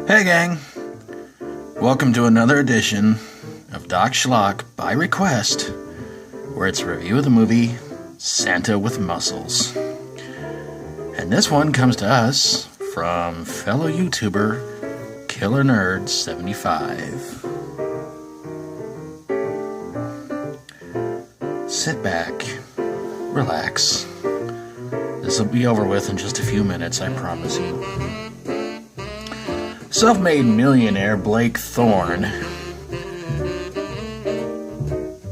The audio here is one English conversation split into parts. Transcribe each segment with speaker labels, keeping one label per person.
Speaker 1: Hey gang, welcome to another edition of Doc Schlock by request, where it's a review of the movie Santa with Muscles. And this one comes to us from fellow YouTuber Killer Nerd 75. Sit back, relax. This will be over with in just a few minutes, I promise you. Self-made millionaire Blake Thorne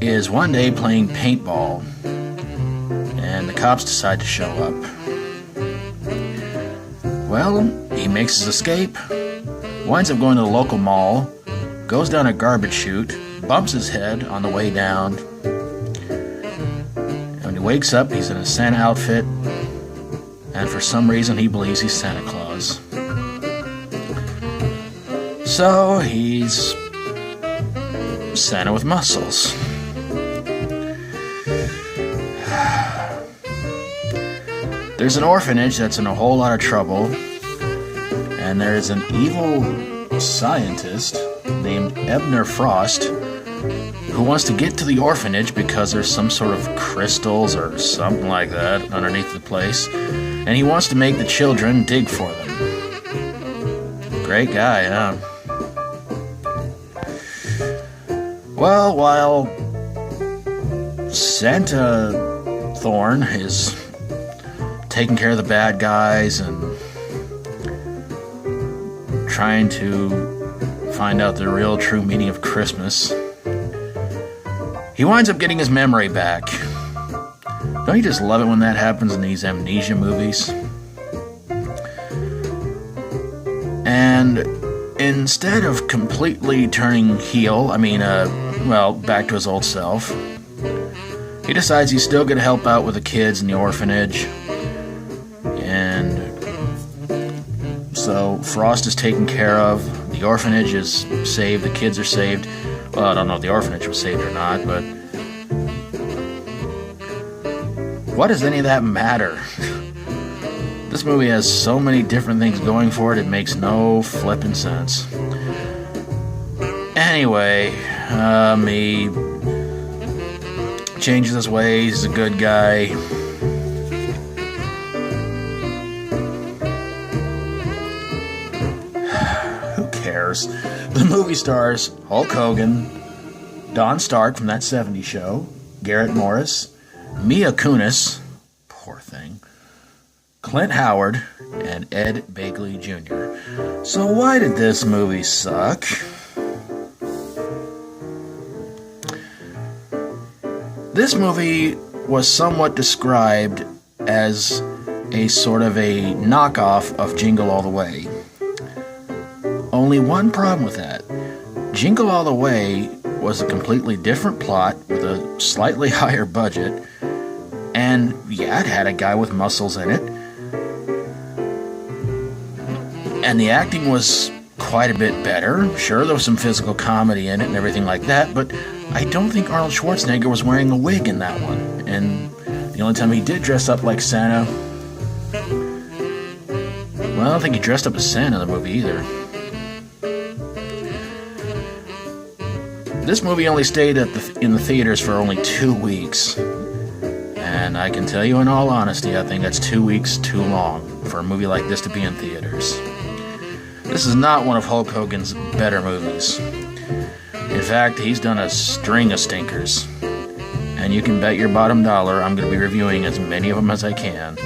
Speaker 1: is one day playing paintball, and the cops decide to show up. Well, he makes his escape, winds up going to the local mall, goes down a garbage chute, bumps his head on the way down, and when he wakes up, he's in a Santa outfit, and for some reason he believes he's Santa Claus. So he's Santa with muscles. There's an orphanage that's in a whole lot of trouble, and there's an evil scientist named Ebner Frost who wants to get to the orphanage because there's some sort of crystals or something like that underneath the place, and he wants to make the children dig for them. Great guy, huh? Well, while Santa Thorne is taking care of the bad guys and trying to find out the real true meaning of Christmas, he winds up getting his memory back. Don't you just love it when that happens in these amnesia movies? And instead of completely turning heel, back to his old self, he decides he's still going to help out with the kids in the orphanage. And so Frost is taken care of, the orphanage is saved, the kids are saved. Well, I don't know if the orphanage was saved or not, but what does any of that matter? This movie has so many different things going for it, it makes no flippin' sense. Anyway, he changes his ways, he's a good guy. Who cares? The movie stars Hulk Hogan, Don Stark from That 70s Show, Garrett Morris, Mia Kunis, poor thing, Clint Howard, and Ed Begley Jr. So why did this movie suck? This movie was somewhat described as a sort of a knockoff of Jingle All the Way. Only one problem with that. Jingle All the Way was a completely different plot with a slightly higher budget, and yeah, it had a guy with muscles in it. And the acting was quite a bit better. Sure, there was some physical comedy in it and everything like that, but I don't think Arnold Schwarzenegger was wearing a wig in that one. And the only time he did dress up like Santa, well, I don't think he dressed up as Santa in the movie either. This movie only stayed in the theaters for only 2 weeks. And I can tell you in all honesty, I think that's 2 weeks too long for a movie like this to be in theaters. This is not one of Hulk Hogan's better movies. In fact, he's done a string of stinkers. And you can bet your bottom dollar I'm going to be reviewing as many of them as I can.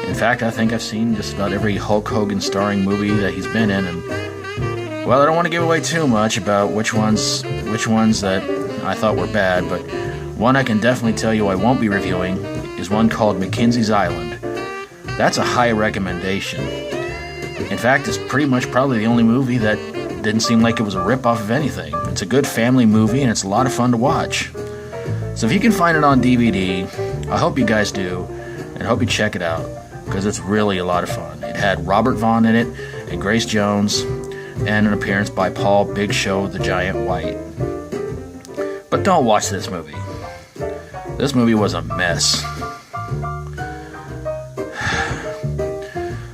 Speaker 1: In fact, I think I've seen just about every Hulk Hogan starring movie that he's been in, and well, I don't want to give away too much about which ones that I thought were bad, but one I can definitely tell you I won't be reviewing is one called Mackenzie's Island. That's a high recommendation. In fact, it's pretty much probably the only movie that didn't seem like it was a rip-off of anything. It's a good family movie, and it's a lot of fun to watch. So if you can find it on DVD, I hope you guys do, and I hope you check it out, because it's really a lot of fun. It had Robert Vaughn in it, and Grace Jones, and an appearance by Paul Big Show the Giant White. But don't watch this movie. This movie was a mess.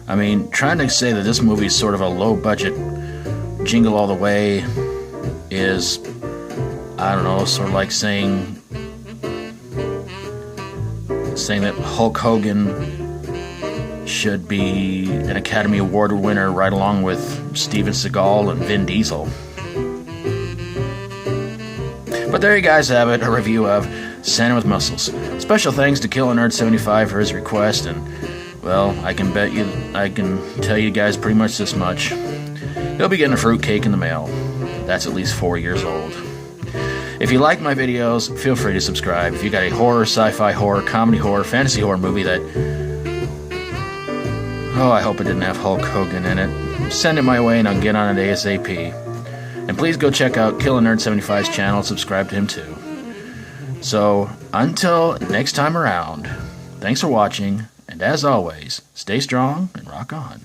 Speaker 1: I mean, trying to say that this movie is sort of a low-budget Jingle All the Way is, I don't know, sort of like saying that Hulk Hogan should be an Academy Award winner right along with Steven Seagal and Vin Diesel. But there you guys have it, a review of Santa with Muscles. Special thanks to KillerNerd75 for his request, and, well, I can tell you guys pretty much this much. He'll be getting a fruitcake in the mail. That's at least 4 years old. If you like my videos, feel free to subscribe. If you got a horror, sci-fi horror, comedy horror, fantasy horror movie that... oh, I hope it didn't have Hulk Hogan in it. Send it my way and I'll get on it ASAP. And please go check out KillerNerd75's channel and subscribe to him too. So, until next time around, thanks for watching, and as always, stay strong and rock on.